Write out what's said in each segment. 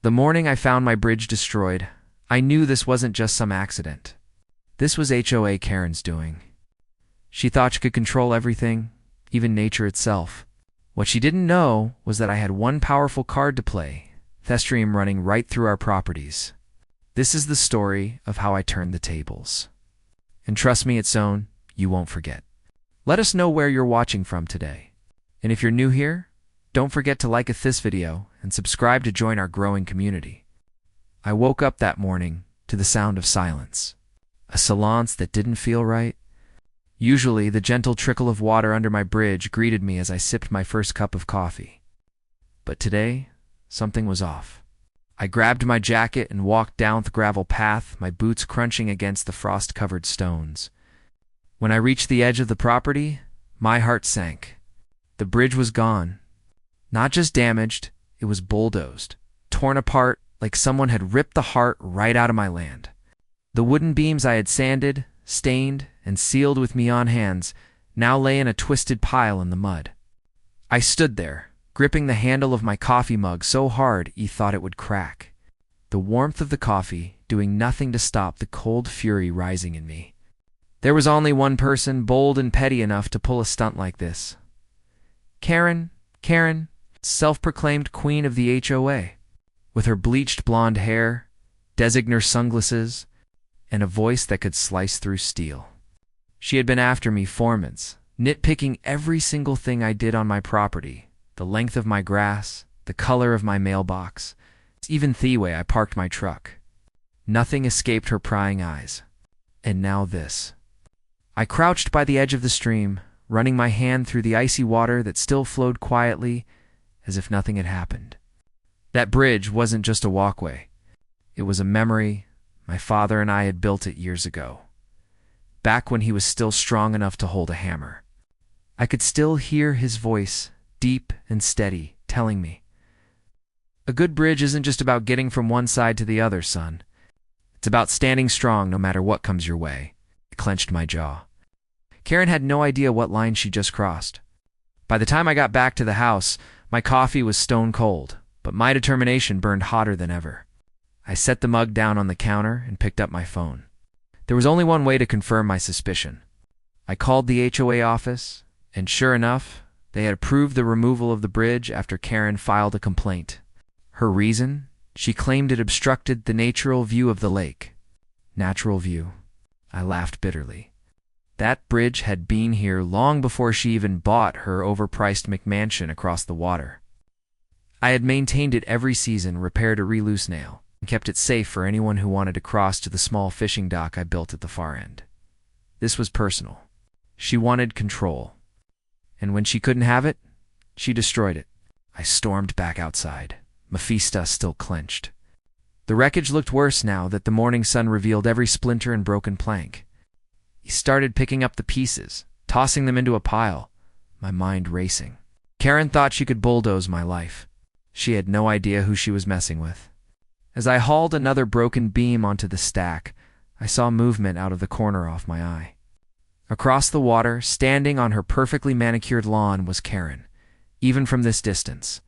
The morning I found my bridge destroyed, I knew this wasn't just some accident. This was HOA Karen's doing. She thought she could control everything, even nature itself. What she didn't know was that I had one powerful card to play, Thestrium running right through our properties. This is the story of how I turned the tables. And trust me, it's own, you won't forget. Let us know where you're watching from today. And if you're new here, don't forget to like this video and subscribe to join our growing community. I woke up that morning to the sound of silence. A silence that didn't feel right. Usually, the gentle trickle of water under my bridge greeted me as I sipped my first cup of coffee. But today, something was off. I grabbed my jacket and walked down the gravel path, my boots crunching against the frost-covered stones. When I reached the edge of the property, my heart sank. The bridge was gone. Not just damaged, it was bulldozed, torn apart like someone had ripped the heart right out of my land. The wooden beams I had sanded, stained, and sealed with me on hands now lay in a twisted pile in the mud. I stood there, gripping the handle of my coffee mug so hard I thought it would crack. The warmth of the coffee doing nothing to stop the cold fury rising in me. There was only one person bold and petty enough to pull a stunt like this. Karen, self-proclaimed queen of the HOA, with her bleached blonde hair, designer sunglasses, and a voice that could slice through steel. She had been after me for months, nitpicking every single thing I did on my property, the length of my grass, the color of my mailbox, even the way I parked my truck. Nothing escaped her prying eyes. And now this. I crouched by the edge of the stream, running my hand through the icy water that still flowed quietly as if nothing had happened. That bridge wasn't just a walkway. It was a memory. My father and I had built it years ago, back when he was still strong enough to hold a hammer. I could still hear his voice, deep and steady, telling me, "A good bridge isn't just about getting from one side to the other, son. It's about standing strong no matter what comes your way." I clenched my jaw. Karen had no idea what line she just crossed. By the time I got back to the house, my coffee was stone cold, but my determination burned hotter than ever. I set the mug down on the counter and picked up my phone. There was only one way to confirm my suspicion. I called the HOA office, and sure enough, they had approved the removal of the bridge after Karen filed a complaint. Her reason? She claimed it obstructed the natural view of the lake. Natural view? I laughed bitterly. That bridge had been here long before she even bought her overpriced McMansion across the water. I had maintained it every season, repaired a loose nail, and kept it safe for anyone who wanted to cross to the small fishing dock I built at the far end. This was personal. She wanted control. And when she couldn't have it, she destroyed it. I stormed back outside, my fista still clenched. The wreckage looked worse now that the morning sun revealed every splinter and broken plank. He started picking up the pieces, tossing them into a pile, my mind racing. Karen thought she could bulldoze my life. She had no idea who she was messing with. As I hauled another broken beam onto the stack, I saw movement out of the corner off my eye. Across the water, standing on her perfectly manicured lawn, was Karen, even from this distance.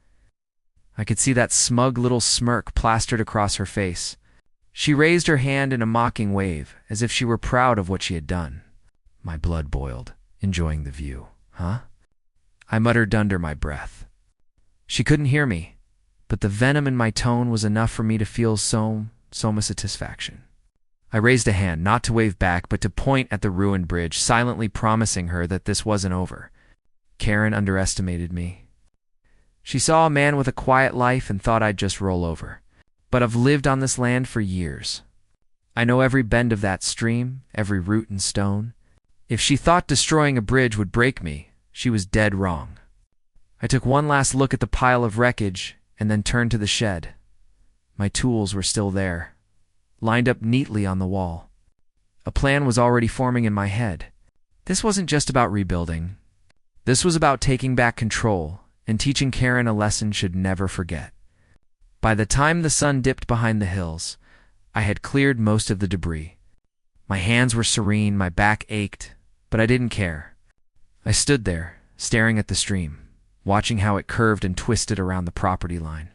I could see that smug little smirk plastered across her face. She raised her hand in a mocking wave, as if she were proud of what she had done. My blood boiled, enjoying the view. Huh? I muttered under my breath. She couldn't hear me, but the venom in my tone was enough for me to feel some satisfaction. I raised a hand, not to wave back, but to point at the ruined bridge, silently promising her that this wasn't over. Karen underestimated me. She saw a man with a quiet life and thought I'd just roll over. But I've lived on this land for years. I know every bend of that stream, every root and stone. If she thought destroying a bridge would break me, she was dead wrong. I took one last look at the pile of wreckage and then turned to the shed. My tools were still there, lined up neatly on the wall. A plan was already forming in my head. This wasn't just about rebuilding. This was about taking back control and teaching Karen a lesson she'd never forget. By the time the sun dipped behind the hills, I had cleared most of the debris. My hands were serene, my back ached, but I didn't care. I stood there, staring at the stream, watching how it curved and twisted around the property line.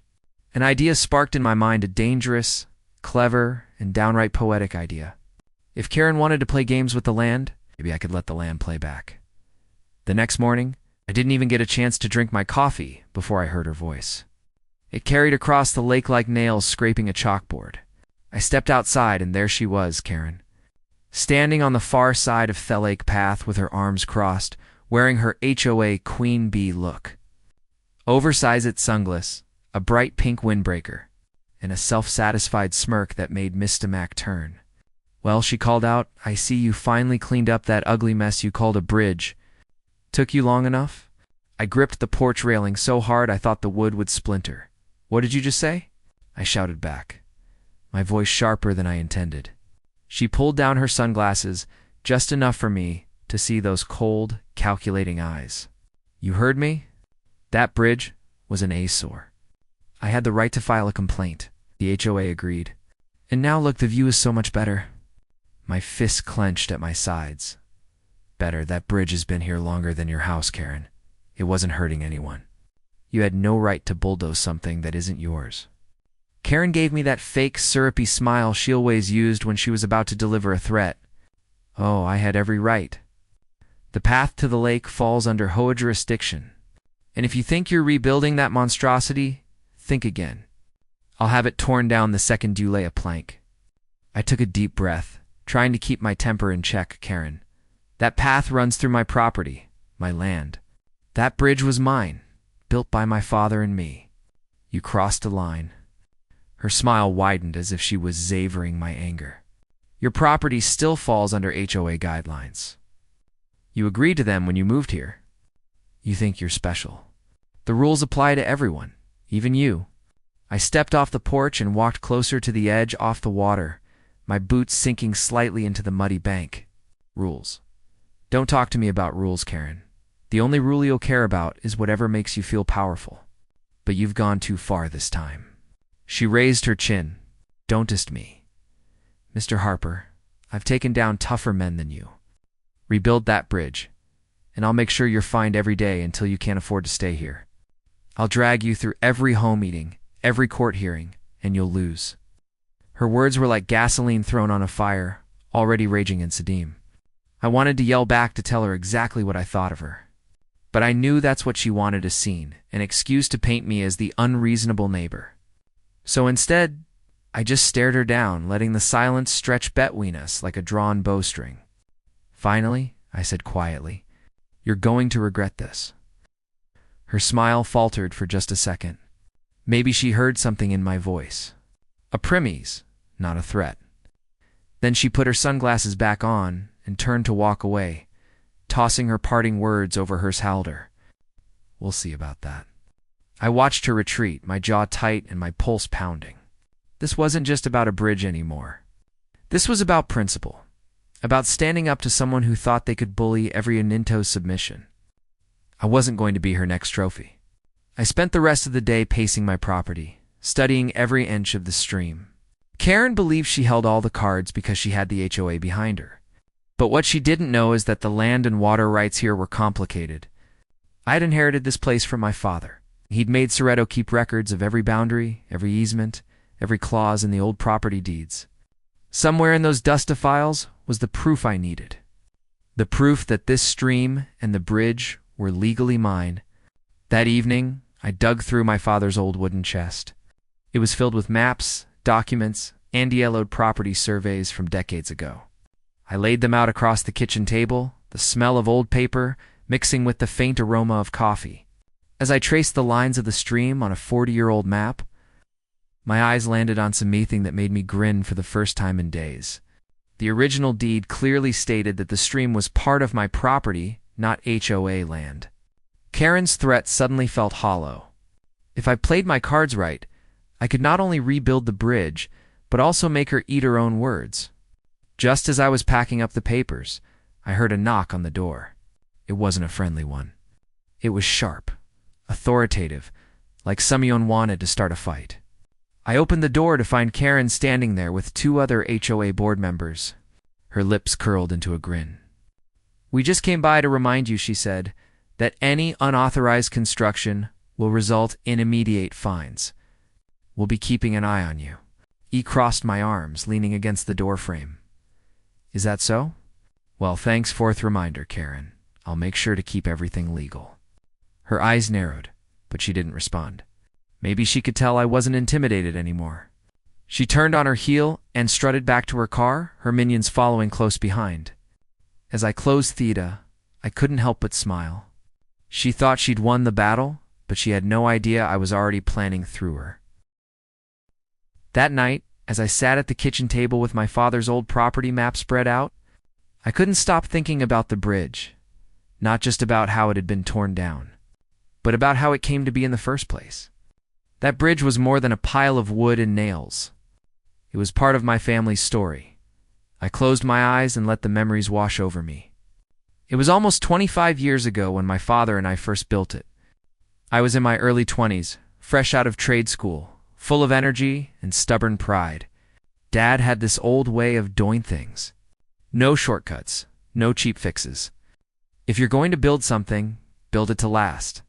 An idea sparked in my mind, a dangerous, clever, and downright poetic idea. If Karen wanted to play games with the land, maybe I could let the land play back. The next morning, I didn't even get a chance to drink my coffee before I heard her voice. It carried across the lake like nails scraping a chalkboard. I stepped outside, and there she was, Karen, standing on the far side of the lake path with her arms crossed, wearing her HOA queen bee look. Oversized sunglasses, a bright pink windbreaker, and a self-satisfied smirk that made Mr. Mac turn. "Well," she called out, "I see you finally cleaned up that ugly mess you called a bridge. Took you long enough?" I gripped the porch railing so hard I thought the wood would splinter. "What did you just say?" I shouted back, my voice sharper than I intended. She pulled down her sunglasses, just enough for me to see those cold, calculating eyes. "You heard me? That bridge was an eyesore. I had the right to file a complaint," the HOA agreed. "And now look, the view is so much better." My fists clenched at my sides. "Better? That bridge has been here longer than your house, Karen. It wasn't hurting anyone. You had no right to bulldoze something that isn't yours." Karen gave me that fake, syrupy smile she always used when she was about to deliver a threat. Oh, I had every right. The path to the lake falls under HOA jurisdiction. And if you think you're rebuilding that monstrosity, think again. I'll have it torn down the second you lay a plank. I took a deep breath, trying to keep my temper in check, Karen. That path runs through my property, my land. That bridge was mine, built by my father and me. You crossed a line. Her smile widened as if she was savoring my anger. Your property still falls under HOA guidelines. You agreed to them when you moved here. You think you're special. The rules apply to everyone, even you. I stepped off the porch and walked closer to the edge off the water, my boots sinking slightly into the muddy bank. Rules. Don't talk to me about rules, Karen. The only rule you'll care about is whatever makes you feel powerful. But you've gone too far this time. She raised her chin. Don't test me. Mr. Harper, I've taken down tougher men than you. Rebuild that bridge, and I'll make sure you're fined every day until you can't afford to stay here. I'll drag you through every home meeting, every court hearing, and you'll lose. Her words were like gasoline thrown on a fire, already raging in Sadim. I wanted to yell back to tell her exactly what I thought of her. But I knew that's what she wanted, a scene, an excuse to paint me as the unreasonable neighbor. So instead, I just stared her down, letting the silence stretch between us like a drawn bowstring. "Finally," I said quietly, "you're going to regret this." Her smile faltered for just a second. Maybe she heard something in my voice. A premise, not a threat. Then she put her sunglasses back on and turned to walk away, tossing her parting words over her shoulder. "We'll see about that." I watched her retreat, my jaw tight and my pulse pounding. This wasn't just about a bridge anymore. This was about principle, about standing up to someone who thought they could bully every Ninto's submission. I wasn't going to be her next trophy. I spent the rest of the day pacing my property, studying every inch of the stream. Karen believed she held all the cards because she had the HOA behind her. But what she didn't know is that the land and water rights here were complicated. I'd inherited this place from my father. He'd made Soretto keep records of every boundary, every easement, every clause in the old property deeds. Somewhere in those dusty files was the proof I needed. The proof that this stream and the bridge were legally mine. That evening, I dug through my father's old wooden chest. It was filled with maps, documents, and yellowed property surveys from decades ago. I laid them out across the kitchen table, the smell of old paper mixing with the faint aroma of coffee. As I traced the lines of the stream on a 40-year-old map, my eyes landed on something that made me grin for the first time in days. The original deed clearly stated that the stream was part of my property, not HOA land. Karen's threat suddenly felt hollow. If I played my cards right, I could not only rebuild the bridge, but also make her eat her own words. Just as I was packing up the papers, I heard a knock on the door. It wasn't a friendly one. It was sharp, authoritative, like someone wanted to start a fight. I opened the door to find Karen standing there with two other HOA board members. Her lips curled into a grin. "We just came by to remind you," she said, "that any unauthorized construction will result in immediate fines. We'll be keeping an eye on you. E crossed my arms, leaning against the doorframe. Is that so? Well, thanks, fourth reminder, Karen. I'll make sure to keep everything legal. Her eyes narrowed, but she didn't respond. Maybe she could tell I wasn't intimidated anymore. She turned on her heel and strutted back to her car, her minions following close behind. As I closed Theta, I couldn't help but smile. She thought she'd won the battle, but she had no idea I was already planning through her. That night, as I sat at the kitchen table with my father's old property map spread out, I couldn't stop thinking about the bridge, not just about how it had been torn down, but about how it came to be in the first place. That bridge was more than a pile of wood and nails. It was part of my family's story. I closed my eyes and let the memories wash over me. It was almost 25 years ago when my father and I first built it. I was in my early 20s, fresh out of trade school, full of energy and stubborn pride. Dad had this old way of doing things. No shortcuts, no cheap fixes. If you're going to build something, build it to last.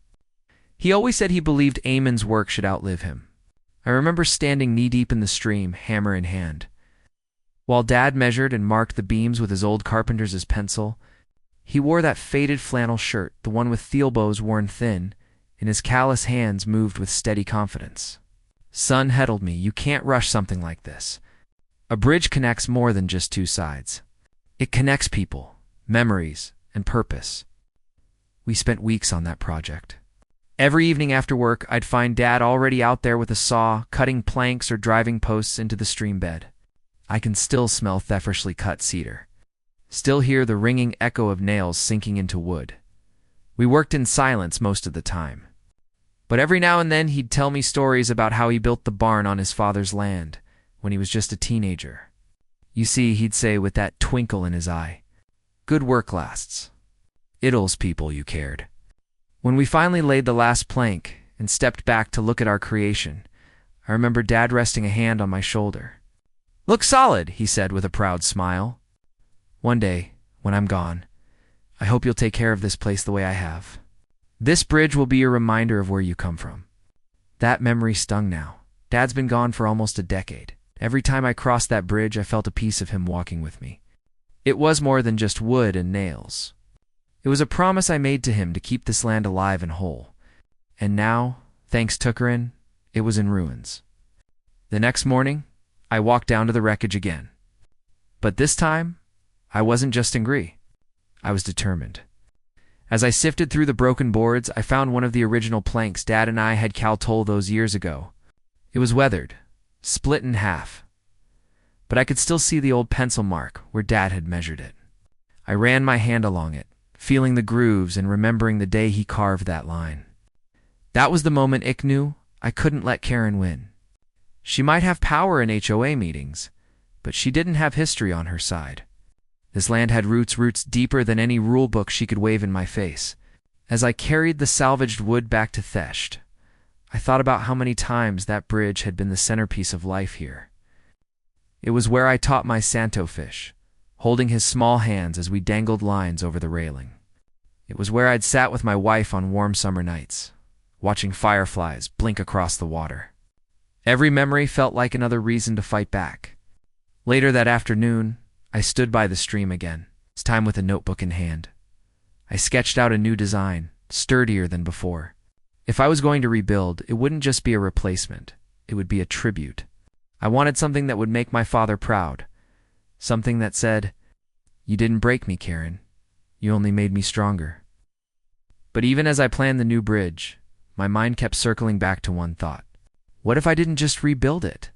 He always said he believed Eamon's work should outlive him. I remember standing knee-deep in the stream, hammer in hand. While Dad measured and marked the beams with his old carpenter's pencil, he wore that faded flannel shirt, the one with the elbows worn thin, and his callous hands moved with steady confidence. Son, he told me, you can't rush something like this. A bridge connects more than just two sides. It connects people, memories, and purpose. We spent weeks on that project. Every evening after work, I'd find Dad already out there with a saw, cutting planks or driving posts into the stream bed. I can still smell freshly cut cedar. Still hear the ringing echo of nails sinking into wood. We worked in silence most of the time. But every now and then he'd tell me stories about how he built the barn on his father's land when he was just a teenager. You see, he'd say with that twinkle in his eye, good work lasts. It'l's people you cared. When we finally laid the last plank and stepped back to look at our creation, I remember Dad resting a hand on my shoulder. Looks solid, he said with a proud smile. One day, when I'm gone, I hope you'll take care of this place the way I have. This bridge will be a reminder of where you come from. That memory stung now. Dad's been gone for almost a decade. Every time I crossed that bridge, I felt a piece of him walking with me. It was more than just wood and nails. It was a promise I made to him to keep this land alive and whole. And now, thanks Tuckerin, it was in ruins. The next morning, I walked down to the wreckage again. But this time, I wasn't just angry. I was determined. As I sifted through the broken boards, I found one of the original planks Dad and I had caltold those years ago. It was weathered, split in half. But I could still see the old pencil mark where Dad had measured it. I ran my hand along it, feeling the grooves and remembering the day he carved that line. That was the moment I knew I couldn't let Karen win. She might have power in HOA meetings, but she didn't have history on her side. This land had roots deeper than any rule book she could wave in my face. As I carried the salvaged wood back to Thesht, I thought about how many times that bridge had been the centerpiece of life here. It was where I taught my Santo fish, holding his small hands as we dangled lines over the railing. It was where I'd sat with my wife on warm summer nights, watching fireflies blink across the water. Every memory felt like another reason to fight back. Later that afternoon, I stood by the stream again, this time with a notebook in hand. I sketched out a new design, sturdier than before. If I was going to rebuild, it wouldn't just be a replacement, it would be a tribute. I wanted something that would make my father proud. Something that said, "You didn't break me, Karen. You only made me stronger." But even as I planned the new bridge, my mind kept circling back to one thought. What if I didn't just rebuild it?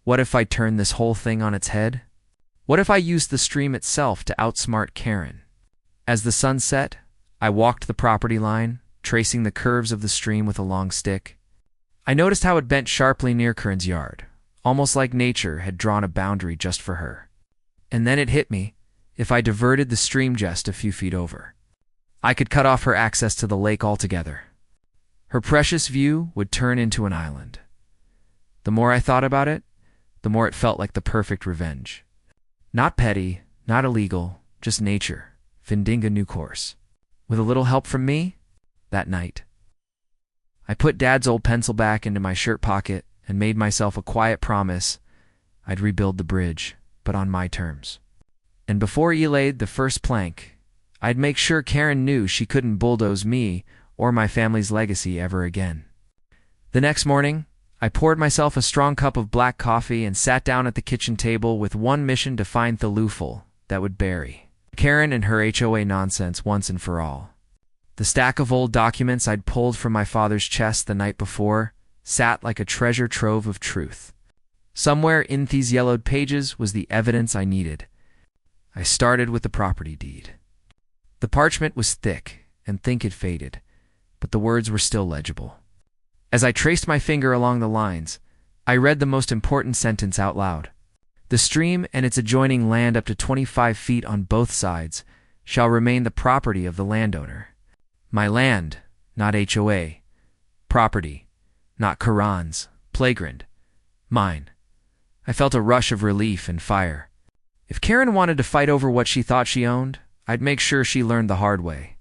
What if I turned this whole thing on its head? What if I used the stream itself to outsmart Karen? As the sun set, I walked the property line, tracing the curves of the stream with a long stick. I noticed how it bent sharply near Karen's yard, almost like nature had drawn a boundary just for her. And then it hit me, if I diverted the stream just a few feet over, I could cut off her access to the lake altogether. Her precious view would turn into an island. The more I thought about it, the more it felt like the perfect revenge. Not petty, not illegal, just nature, finding a new course. With a little help from me, that night, I put Dad's old pencil back into my shirt pocket and made myself a quiet promise I'd rebuild the bridge, but on my terms. And before he laid the first plank, I'd make sure Karen knew she couldn't bulldoze me or my family's legacy ever again. The next morning, I poured myself a strong cup of black coffee and sat down at the kitchen table with one mission to find the loophole that would bury Karen and her HOA nonsense once and for all. The stack of old documents I'd pulled from my father's chest the night before sat like a treasure trove of truth. Somewhere in these yellowed pages was the evidence I needed. I started with the property deed. The parchment was thick and think it faded, but the words were still legible. As I traced my finger along the lines, I read the most important sentence out loud. The stream and its adjoining land up to 25 feet on both sides shall remain the property of the landowner. My land, not HOA. Property, not Karan's. Playground, mine. I felt a rush of relief and fire. If Karen wanted to fight over what she thought she owned, I'd make sure she learned the hard way.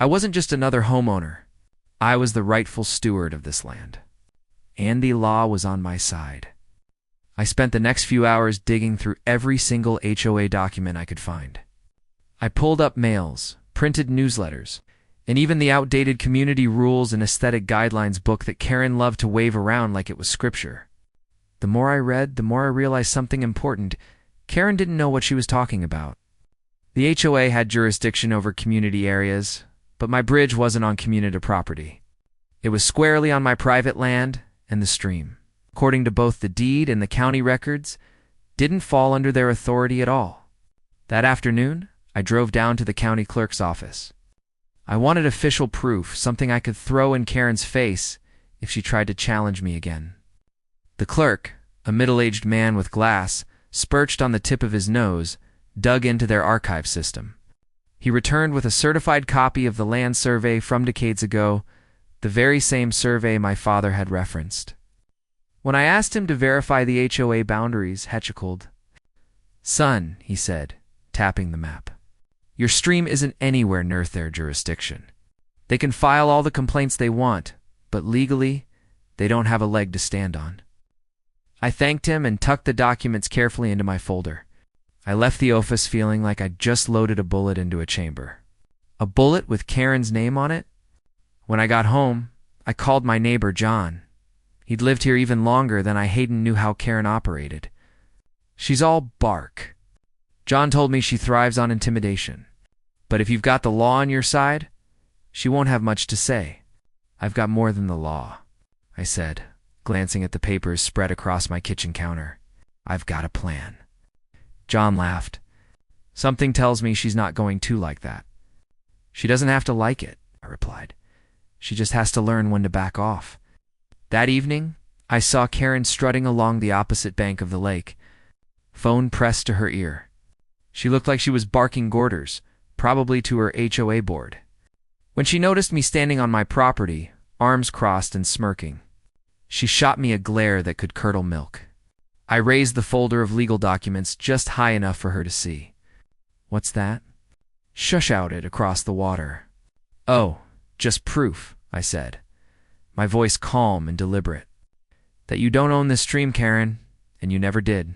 I wasn't just another homeowner. I was the rightful steward of this land. And the law was on my side. I spent the next few hours digging through every single HOA document I could find. I pulled up mails, printed newsletters, and even the outdated community rules and aesthetic guidelines book that Karen loved to wave around like it was scripture. The more I read, the more I realized something important. Karen didn't know what she was talking about. The HOA had jurisdiction over community areas, but my bridge wasn't on community property. It was squarely on my private land, and the stream, according to both the deed and the county records, didn't fall under their authority at all. That afternoon, I drove down to the county clerk's office. I wanted official proof, something I could throw in Karen's face if she tried to challenge me again. The clerk, a middle-aged man with glass perched on the tip of his nose, dug into their archive system. He returned with a certified copy of the land survey from decades ago, the very same survey my father had referenced. When I asked him to verify the HOA boundaries, he chuckled. "Son," he said, tapping the map, "your stream isn't anywhere near their jurisdiction. They can file all the complaints they want, but legally, they don't have a leg to stand on." I thanked him and tucked the documents carefully into my folder. I left the office feeling like I'd just loaded a bullet into a chamber. A bullet with Karen's name on it? When I got home, I called my neighbor John. He'd lived here even longer than I Hayden knew how Karen operated. "She's all bark." John told me she thrives on intimidation. But if you've got the law on your side, she won't have much to say. "I've got more than the law," I said, glancing at the papers spread across my kitchen counter. "I've got a plan." John laughed. "Something tells me she's not going to like that." "She doesn't have to like it," I replied. "She just has to learn when to back off." That evening, I saw Karen strutting along the opposite bank of the lake, phone pressed to her ear. She looked like she was barking orders, probably to her HOA board. When she noticed me standing on my property, arms crossed and smirking, she shot me a glare that could curdle milk. I raised the folder of legal documents just high enough for her to see. "What's that?" "Shush," shouted across the water. "Oh, just proof," I said, my voice calm and deliberate. "That you don't own this stream, Karen, and you never did."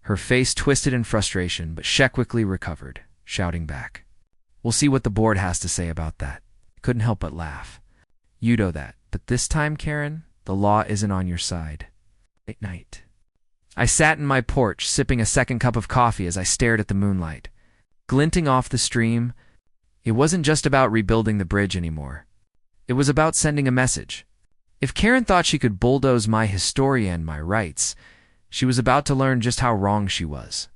Her face twisted in frustration, but she quickly recovered, shouting back, "We'll see what the board has to say about that." I couldn't help but laugh. "You know that, but this time, Karen, the law isn't on your side." At night, I sat in my porch, sipping a second cup of coffee as I stared at the moonlight, glinting off the stream. It wasn't just about rebuilding the bridge anymore. It was about sending a message. If Karen thought she could bulldoze my history and my rights, she was about to learn just how wrong she was.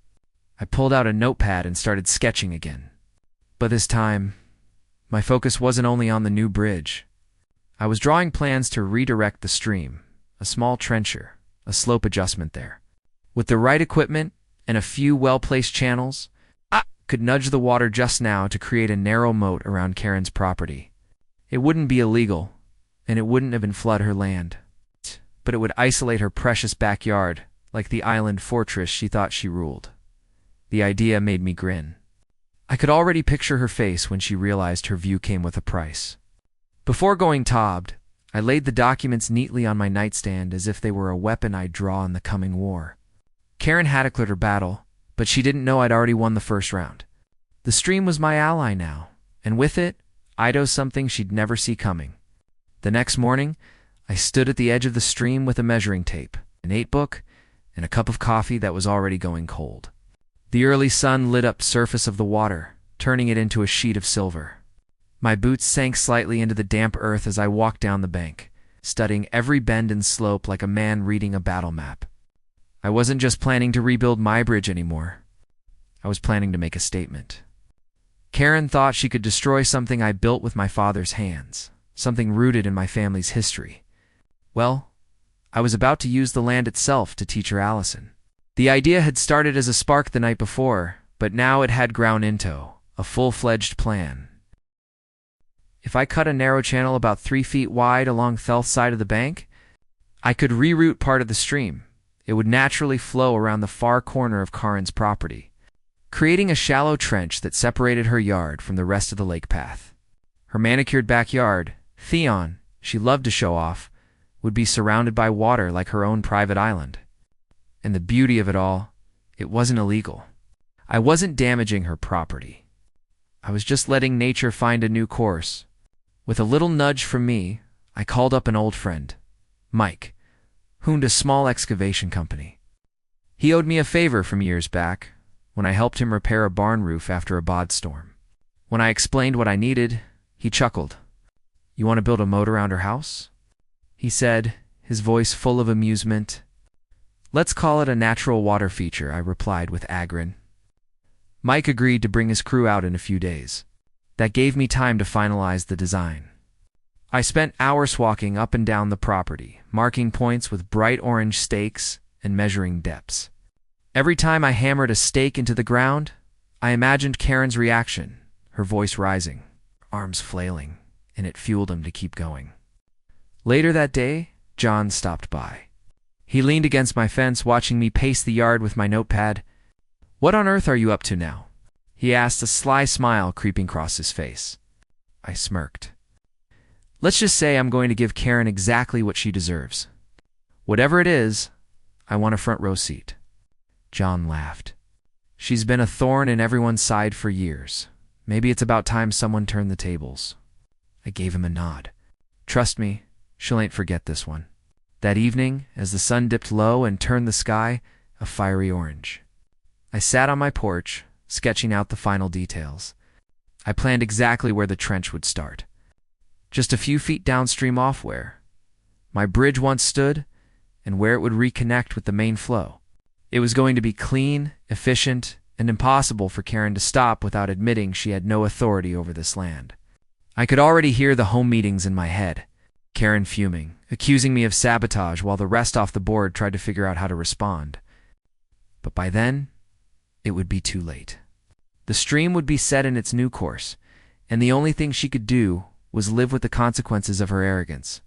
I pulled out a notepad and started sketching again. But this time, my focus wasn't only on the new bridge. I was drawing plans to redirect the stream, a small trencher, a slope adjustment there. With the right equipment and a few well-placed channels, I could nudge the water just now to create a narrow moat around Karen's property. It wouldn't be illegal, and it wouldn't even flood her land, but it would isolate her precious backyard like the island fortress she thought she ruled. The idea made me grin. I could already picture her face when she realized her view came with a price. Before going tobbed, I laid the documents neatly on my nightstand as if they were a weapon I'd draw in the coming war. Karen had declared her battle, but she didn't know I'd already won the first round. The stream was my ally now, and with it, I'd owe something she'd never see coming. The next morning, I stood at the edge of the stream with a measuring tape, an 8-book, and a cup of coffee that was already going cold. The early sun lit up the surface of the water, turning it into a sheet of silver. My boots sank slightly into the damp earth as I walked down the bank, studying every bend and slope like a man reading a battle map. I wasn't just planning to rebuild my bridge anymore. I was planning to make a statement. Karen thought she could destroy something I built with my father's hands, something rooted in my family's history. Well, I was about to use the land itself to teach her Allison. The idea had started as a spark the night before, but now it had grown into a full-fledged plan. If I cut a narrow channel about 3 feet wide along the south side of the bank, I could reroute part of the stream. It would naturally flow around the far corner of Karen's property, creating a shallow trench that separated her yard from the rest of the lake path. Her manicured backyard, Theon, she loved to show off, would be surrounded by water like her own private island. And the beauty of it all, it wasn't illegal. I wasn't damaging her property. I was just letting nature find a new course. With a little nudge from me, I called up an old friend, Mike, who owned a small excavation company. He owed me a favor from years back, when I helped him repair a barn roof after a bod storm. When I explained what I needed, he chuckled. "You want to build a moat around her house?" he said, his voice full of amusement. "Let's call it a natural water feature," I replied with a grin. Mike agreed to bring his crew out in a few days. That gave me time to finalize the design. I spent hours walking up and down the property, marking points with bright orange stakes and measuring depths. Every time I hammered a stake into the ground, I imagined Karen's reaction, her voice rising, arms flailing, and it fueled him to keep going. Later that day, John stopped by. He leaned against my fence, watching me pace the yard with my notepad. "What on earth are you up to now?" he asked, a sly smile creeping across his face. I smirked. "Let's just say I'm going to give Karen exactly what she deserves. Whatever it is, I want a front row seat." John laughed. "She's been a thorn in everyone's side for years. Maybe it's about time someone turned the tables." I gave him a nod. "Trust me, she'll ain't forget this one." That evening, as the sun dipped low and turned the sky a fiery orange, I sat on my porch, sketching out the final details. I planned exactly where the trench would start. Just a few feet downstream off where my bridge once stood and where it would reconnect with the main flow. It was going to be clean, efficient, and impossible for Karen to stop without admitting she had no authority over this land. I could already hear the home meetings in my head. Karen fuming, accusing me of sabotage while the rest off the board tried to figure out how to respond. But by then, it would be too late. The stream would be set in its new course, and the only thing she could do was live with the consequences of her arrogance.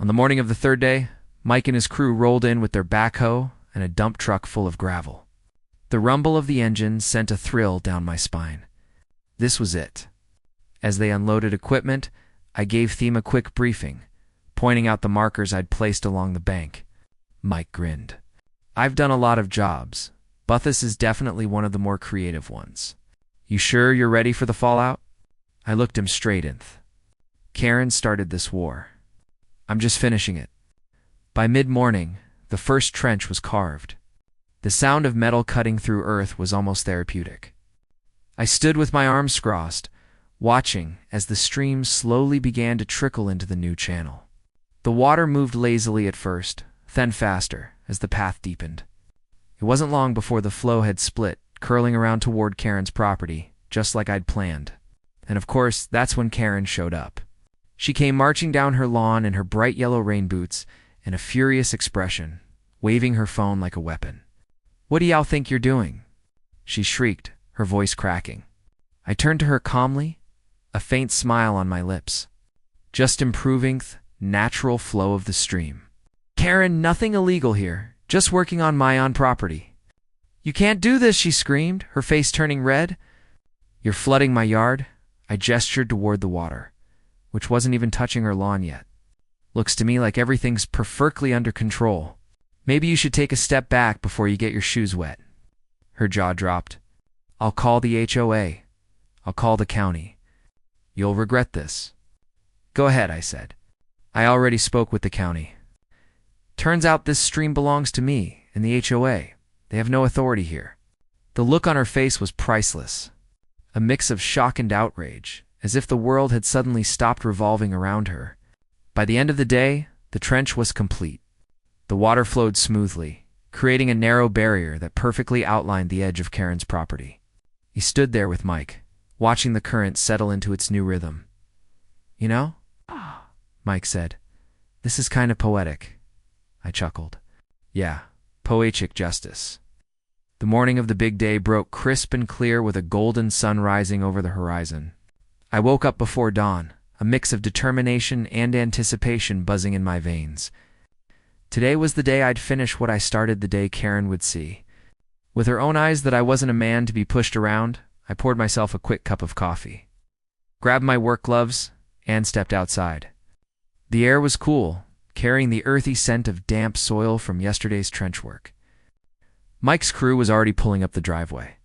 On the morning of the third day, Mike and his crew rolled in with their backhoe and a dump truck full of gravel. The rumble of the engine sent a thrill down my spine. This was it. As they unloaded equipment, I gave Theme a quick briefing, pointing out the markers I'd placed along the bank. Mike grinned. "I've done a lot of jobs, but this is definitely one of the more creative ones. You sure you're ready for the fallout?" I looked him straight in. "Karen started this war. I'm just finishing it." By mid-morning, the first trench was carved. The sound of metal cutting through earth was almost therapeutic. I stood with my arms crossed, watching as the stream slowly began to trickle into the new channel. The water moved lazily at first, then faster as the path deepened. It wasn't long before the flow had split, curling around toward Karen's property, just like I'd planned. And of course, that's when Karen showed up. She came marching down her lawn in her bright yellow rain boots and a furious expression, waving her phone like a weapon. "What do y'all think you're doing?" she shrieked, her voice cracking. I turned to her calmly, a faint smile on my lips. "Just improving the natural flow of the stream. Karen, nothing illegal here, just working on my own property." "You can't do this," she screamed, her face turning red. "You're flooding my yard." I gestured toward the water, which wasn't even touching her lawn yet. Looks to me like everything's perfectly under control. Maybe you should take a step back before you get your shoes wet." Her jaw dropped. "I'll call the HOA. I'll call the county. You'll regret this." "Go ahead," I said. "I already spoke with the county. Turns out this stream belongs to me and the HOA. They have no authority here." The look on her face was priceless. A mix of shock and outrage, as if the world had suddenly stopped revolving around her. By the end of the day, the trench was complete. The water flowed smoothly, creating a narrow barrier that perfectly outlined the edge of Karen's property. He stood there with Mike, watching the current settle into its new rhythm. "You know," Mike said, "this is kind of poetic." I chuckled. "Yeah, poetic justice." The morning of the big day broke crisp and clear with a golden sun rising over the horizon. I woke up before dawn, a mix of determination and anticipation buzzing in my veins. Today was the day I'd finish what I started the day Karen would see. With her own eyes that I wasn't a man to be pushed around, I poured myself a quick cup of coffee, grabbed my work gloves, and stepped outside. The air was cool, carrying the earthy scent of damp soil from yesterday's trench work. Mike's crew was already pulling up the driveway,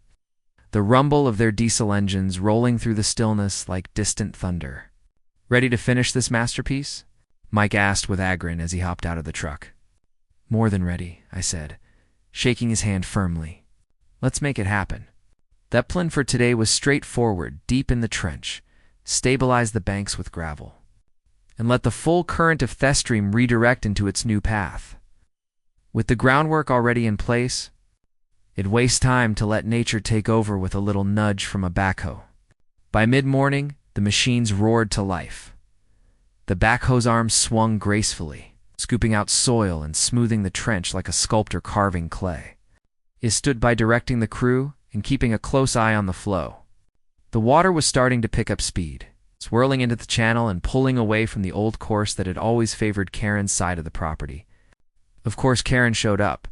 the rumble of their diesel engines rolling through the stillness like distant thunder. "Ready to finish this masterpiece?" Mike asked with a grin as he hopped out of the truck. "More than ready," I said, shaking his hand firmly. "Let's make it happen." That plan for today was straightforward: deep in the trench, stabilize the banks with gravel, and let the full current of Thestream redirect into its new path. With the groundwork already in place, it'd waste time to let nature take over with a little nudge from a backhoe. By mid-morning, the machines roared to life. The backhoe's arms swung gracefully, scooping out soil and smoothing the trench like a sculptor carving clay. It stood by directing the crew and keeping a close eye on the flow. The water was starting to pick up speed, swirling into the channel and pulling away from the old course that had always favored Karen's side of the property. Of course, Karen showed up.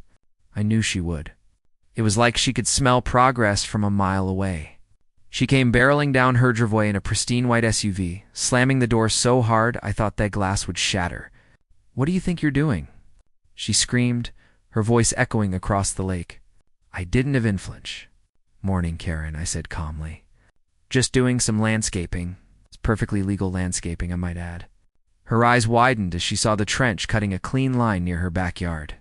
I knew she would. It was like she could smell progress from a mile away. She came barreling down her driveway in a pristine white SUV, slamming the door so hard I thought that glass would shatter. "What do you think you're doing?" she screamed, her voice echoing across the lake. I didn't even flinch. "Morning, Karen," I said calmly. "Just doing some landscaping. It's perfectly legal landscaping, I might add." Her eyes widened as she saw the trench cutting a clean line near her backyard.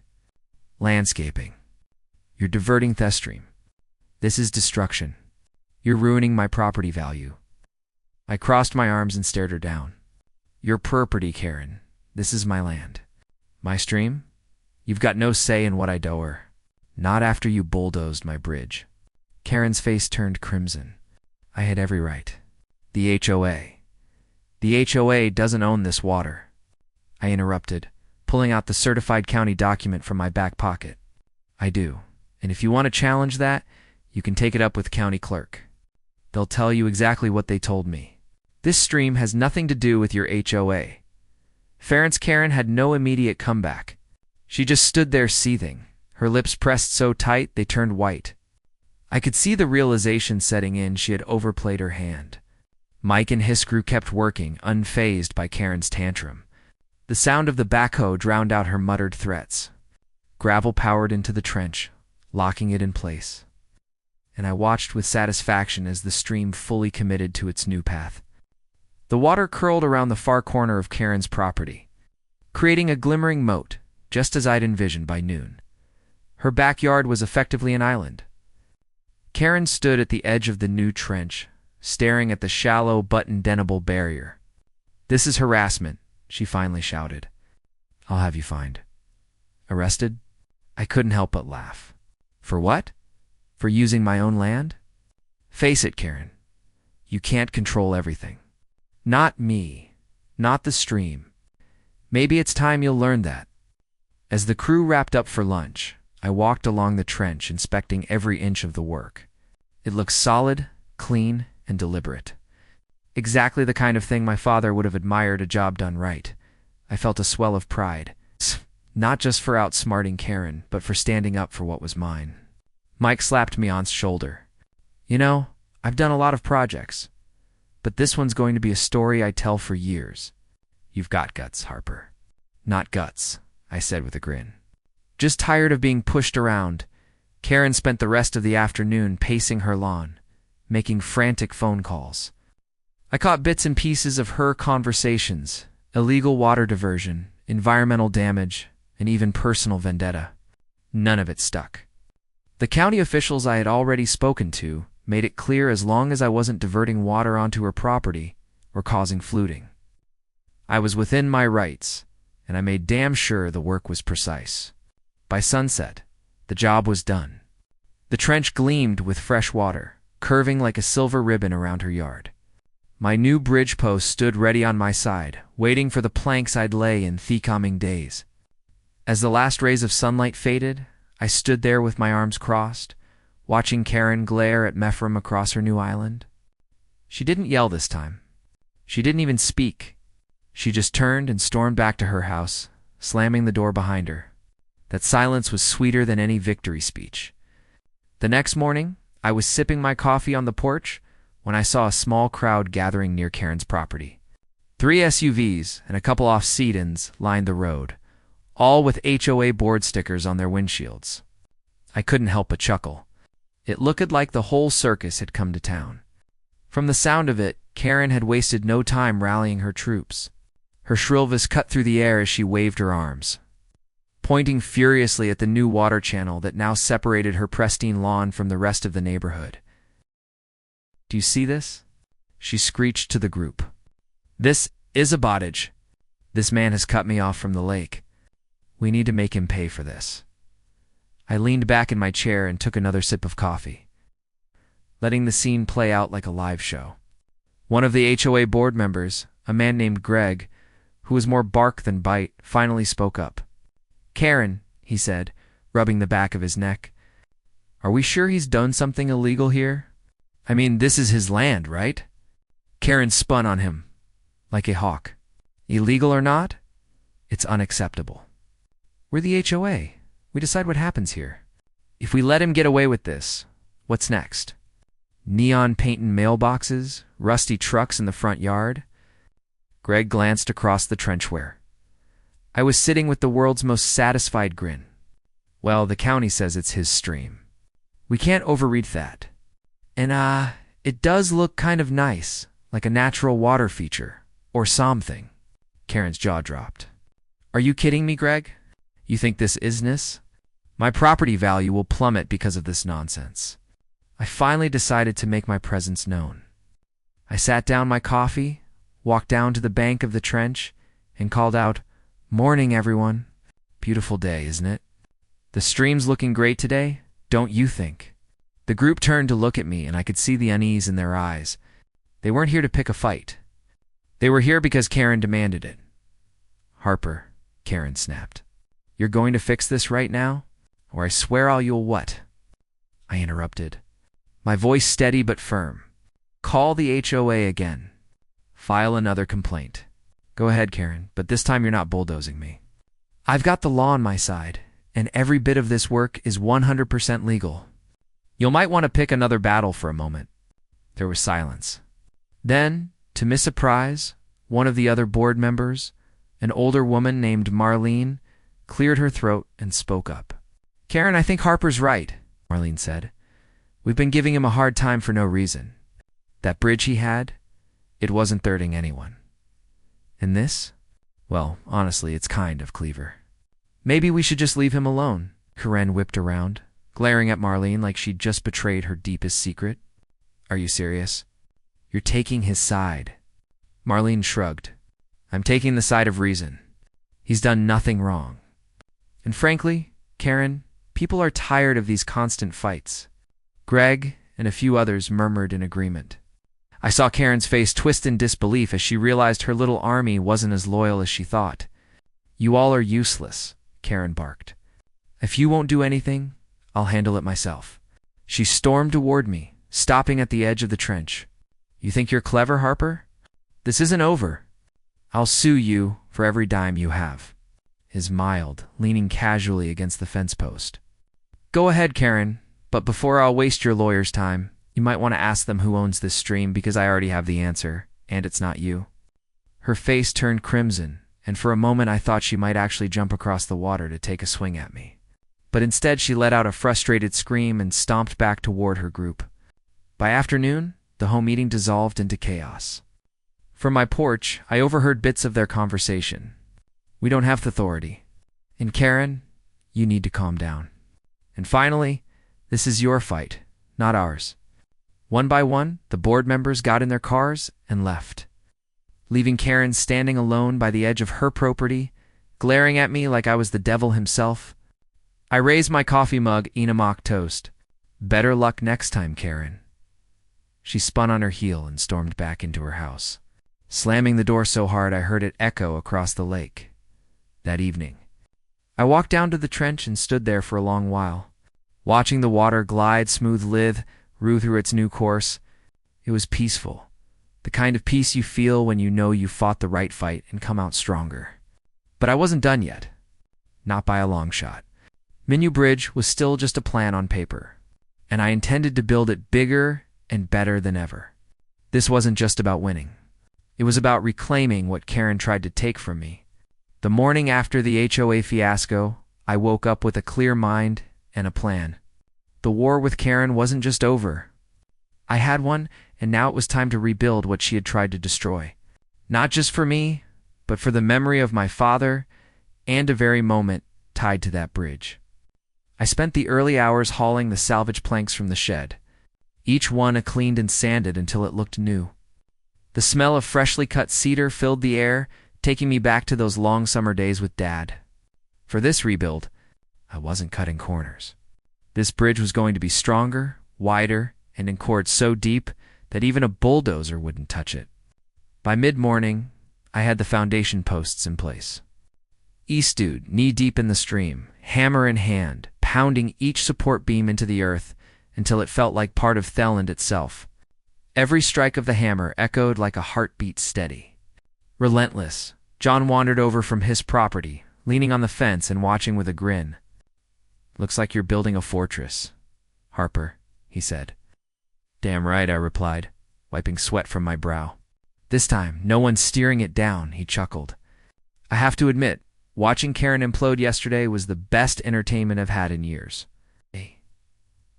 "Landscaping. You're diverting Thestream. This is destruction. You're ruining my property value." I crossed my arms and stared her down. "Your property, Karen. This is my land. My stream? You've got no say in what I do her. Not after you bulldozed my bridge." Karen's face turned crimson. I had every right. "The HOA. The HOA doesn't own this water," I interrupted, pulling out the certified county document from my back pocket. "I do. And if you want to challenge that, you can take it up with the county clerk. They'll tell you exactly what they told me. This stream has nothing to do with your HOA." Ference Karen had no immediate comeback. She just stood there seething, her lips pressed so tight they turned white. I could see the realization setting in she had overplayed her hand. Mike and his crew kept working, unfazed by Karen's tantrum. The sound of the backhoe drowned out her muttered threats. Gravel powered into the trench, locking it in place. And I watched with satisfaction as the stream fully committed to its new path. The water curled around the far corner of Karen's property, creating a glimmering moat, just as I'd envisioned by noon. Her backyard was effectively an island. Karen stood at the edge of the new trench, staring at the shallow but untenable barrier. "This is harassment," she finally shouted. "I'll have you fined." "Arrested?" I couldn't help but laugh. "For what? For using my own land?" "Face it, Karen. You can't control everything. Not me. Not the stream. Maybe it's time you'll learn that." As the crew wrapped up for lunch, I walked along the trench, inspecting every inch of the work. It looked solid, clean, and deliberate. Exactly the kind of thing my father would have admired a job done right. I felt a swell of pride, not just for outsmarting Karen, but for standing up for what was mine. Mike slapped me on the shoulder. "You know, I've done a lot of projects, but this one's going to be a story I tell for years." "You've got guts, Harper." Not guts, I said with a grin. Just tired of being pushed around. Karen spent the rest of the afternoon pacing her lawn, making frantic phone calls. I caught bits and pieces of her conversations: illegal water diversion, environmental damage, and even personal vendetta. None of it stuck. The county officials I had already spoken to made it clear as long as I wasn't diverting water onto her property or causing flooding, I was within my rights, and I made damn sure the work was precise. By sunset, the job was done. The trench gleamed with fresh water, curving like a silver ribbon around her yard. My new bridge post stood ready on my side, waiting for the planks I'd lay in the coming days. As the last rays of sunlight faded, I stood there with my arms crossed, watching Karen glare at Mephram across her new island. She didn't yell this time. She didn't even speak. She just turned and stormed back to her house, slamming the door behind her. That silence was sweeter than any victory speech. The next morning, I was sipping my coffee on the porch when I saw a small crowd gathering near Karen's property. 3 SUVs and a couple off-sedans lined the road, all with HOA board stickers on their windshields. I couldn't help but chuckle. It looked like the whole circus had come to town. From the sound of it, Karen had wasted no time rallying her troops. Her shrill voice cut through the air as she waved her arms, pointing furiously at the new water channel that now separated her pristine lawn from the rest of the neighborhood. "Do you see this?" she screeched to the group. "This is a bottage. This man has cut me off from the lake. We need to make him pay for this." I leaned back in my chair and took another sip of coffee, letting the scene play out like a live show. One of the HOA board members, a man named Greg, who was more bark than bite, finally spoke up. "Karen," he said, rubbing the back of his neck, "are we sure he's done something illegal here? I mean, this is his land, right?" Karen spun on him like a hawk. "Illegal or not, it's unacceptable. We're the HOA. We decide what happens here. If we let him get away with this, what's next? Neon painted mailboxes, rusty trucks in the front yard?" Greg glanced across the trenchware. I was sitting with the world's most satisfied grin. "Well, the county says it's his stream. We can't overread that. And it does look kind of nice, like a natural water feature, or something." Karen's jaw dropped. "Are you kidding me, Greg? You think this isness? My property value will plummet because of this nonsense." I finally decided to make my presence known. I sat down my coffee, walked down to the bank of the trench, and called out, "Morning, everyone. Beautiful day, isn't it? The stream's looking great today, don't you think?" The group turned to look at me, and I could see the unease in their eyes. They weren't here to pick a fight. They were here because Karen demanded it. "Harper," Karen snapped, "you're going to fix this right now, or I swear you'll what?" I interrupted, my voice steady but firm. "Call the HOA again. File another complaint. Go ahead, Karen, but this time you're not bulldozing me. I've got the law on my side, and every bit of this work is 100% legal. You might want to pick another battle for a moment." There was silence. Then, to my surprise, one of the other board members, an older woman named Marlene, cleared her throat and spoke up. "Karen, I think Harper's right," Marlene said. "We've been giving him a hard time for no reason. That bridge he had, it wasn't hurting anyone. And this? Well, honestly, it's kind of clever. Maybe we should just leave him alone." Karen whipped around, glaring at Marlene like she'd just betrayed her deepest secret. "Are you serious? You're taking his side." Marlene shrugged. "I'm taking the side of reason. He's done nothing wrong. And frankly, Karen, people are tired of these constant fights." Greg and a few others murmured in agreement. I saw Karen's face twist in disbelief as she realized her little army wasn't as loyal as she thought. "You all are useless," Karen barked. "If you won't do anything, I'll handle it myself." She stormed toward me, stopping at the edge of the trench. "You think you're clever, Harper? This isn't over. I'll sue you for every dime you have." His mild, leaning casually against the fence post. "Go ahead, Karen, but before I'll waste your lawyer's time, you might want to ask them who owns this stream, because I already have the answer, and it's not you." Her face turned crimson, and for a moment I thought she might actually jump across the water to take a swing at me. But instead she let out a frustrated scream and stomped back toward her group. By afternoon, the home meeting dissolved into chaos. From my porch, I overheard bits of their conversation. "We don't have the authority." And "Karen, you need to calm down." And finally, "This is your fight, not ours." One by one, the board members got in their cars and left, leaving Karen standing alone by the edge of her property, glaring at me like I was the devil himself. I raised my coffee mug in a mock toast. "Better luck next time, Karen." She spun on her heel and stormed back into her house, slamming the door so hard I heard it echo across the lake. That evening, I walked down to the trench and stood there for a long while, watching the water glide smoothly through its new course. It was peaceful, the kind of peace you feel when you know you fought the right fight and come out stronger. But I wasn't done yet. Not by a long shot. Minu Bridge was still just a plan on paper, and I intended to build it bigger and better than ever. This wasn't just about winning. It was about reclaiming what Karen tried to take from me. The morning after the HOA fiasco, I woke up with a clear mind and a plan. The war with Karen wasn't just over. I had one, and now it was time to rebuild what she had tried to destroy. Not just for me, but for the memory of my father and a very moment tied to that bridge. I spent the early hours hauling the salvage planks from the shed, each one cleaned and sanded until it looked new. The smell of freshly cut cedar filled the air, taking me back to those long summer days with Dad. For this rebuild, I wasn't cutting corners. This bridge was going to be stronger, wider, and anchored so deep that even a bulldozer wouldn't touch it. By mid-morning, I had the foundation posts in place. Eastward, knee-deep in the stream, hammer in hand, pounding each support beam into the earth until it felt like part of Theland itself. Every strike of the hammer echoed like a heartbeat steady. Relentless, John wandered over from his property, leaning on the fence and watching with a grin. "Looks like you're building a fortress, Harper," he said. "Damn right," I replied, wiping sweat from my brow. "This time, no one's steering it down," he chuckled. "I have to admit, watching Karen implode yesterday was the best entertainment I've had in years." "Hey."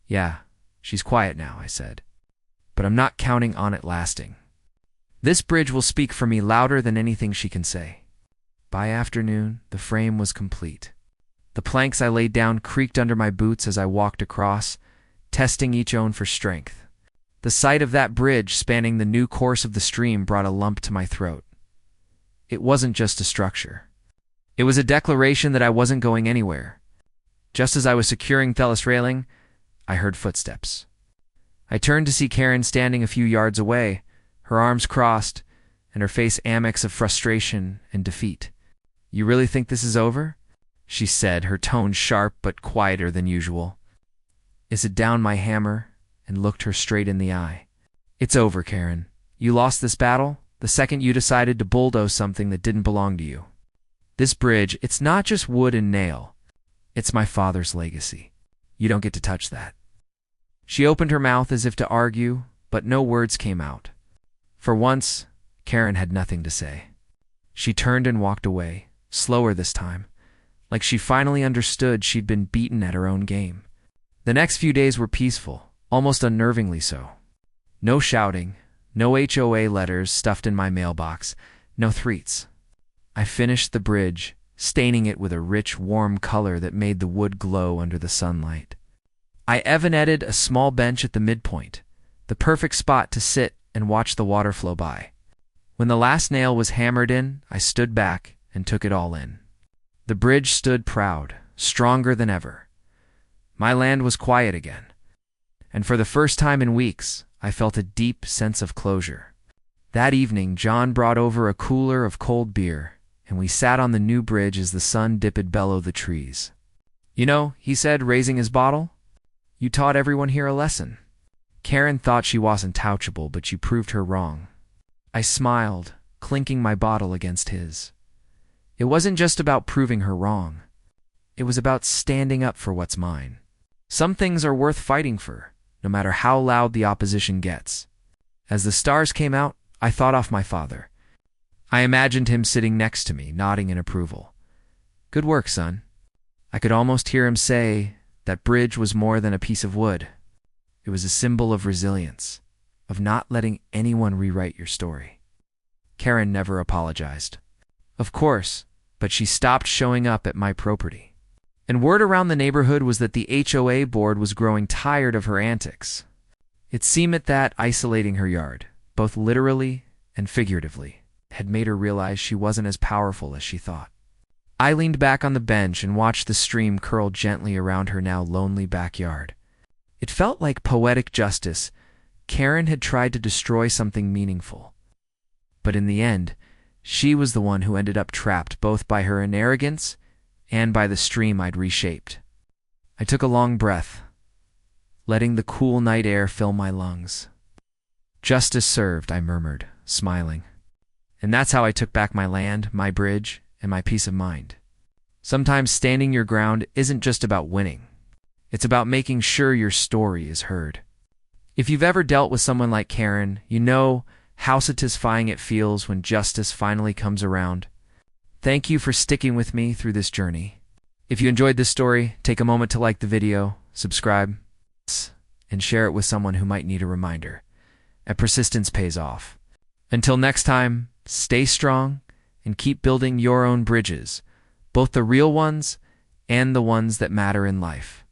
"Yeah, she's quiet now," I said. "But I'm not counting on it lasting. This bridge will speak for me louder than anything she can say." By afternoon, the frame was complete. The planks I laid down creaked under my boots as I walked across, testing each own for strength. The sight of that bridge spanning the new course of the stream brought a lump to my throat. It wasn't just a structure. It was a declaration that I wasn't going anywhere. Just as I was securing Thelis railing, I heard footsteps. I turned to see Karen standing a few yards away, her arms crossed, and her face amex of frustration and defeat. "You really think this is over?" she said, her tone sharp but quieter than usual. I set down my hammer and looked her straight in the eye. "It's over, Karen. You lost this battle the second you decided to bulldoze something that didn't belong to you. This bridge, it's not just wood and nail. It's my father's legacy. You don't get to touch that." She opened her mouth as if to argue, but no words came out. For once, Karen had nothing to say. She turned and walked away, slower this time, like she finally understood she'd been beaten at her own game. The next few days were peaceful, almost unnervingly so. No shouting, no HOA letters stuffed in my mailbox, no threats. I finished the bridge, staining it with a rich, warm color that made the wood glow under the sunlight. I evenetted a small bench at the midpoint, the perfect spot to sit and watch the water flow by. When the last nail was hammered in, I stood back and took it all in. The bridge stood proud, stronger than ever. My land was quiet again, and for the first time in weeks, I felt a deep sense of closure. That evening, John brought over a cooler of cold beer, and we sat on the new bridge as the sun dipped below the trees. "You know," he said, raising his bottle, "you taught everyone here a lesson." Karen thought she wasn't touchable, but you proved her wrong. I smiled, clinking my bottle against his. It wasn't just about proving her wrong. It was about standing up for what's mine. Some things are worth fighting for, no matter how loud the opposition gets. As the stars came out, I thought off my father. I imagined him sitting next to me, nodding in approval. Good work, son. I could almost hear him say that bridge was more than a piece of wood. It was a symbol of resilience, of not letting anyone rewrite your story. Karen never apologized. Of course, but she stopped showing up at my property. And word around the neighborhood was that the HOA board was growing tired of her antics. It seemed that isolating her yard, both literally and figuratively, had made her realize she wasn't as powerful as she thought. I leaned back on the bench and watched the stream curl gently around her now lonely backyard. It felt like poetic justice. Karen had tried to destroy something meaningful. But in the end, she was the one who ended up trapped both by her own arrogance and by the stream I'd reshaped. I took a long breath, letting the cool night air fill my lungs. Justice served, I murmured, smiling. And that's how I took back my land, my bridge, and my peace of mind. Sometimes standing your ground isn't just about winning. It's about making sure your story is heard. If you've ever dealt with someone like Karen, you know how satisfying it feels when justice finally comes around. Thank you for sticking with me through this journey. If you enjoyed this story, take a moment to like the video, subscribe, and share it with someone who might need a reminder. And persistence pays off. Until next time, stay strong and keep building your own bridges, both the real ones and the ones that matter in life.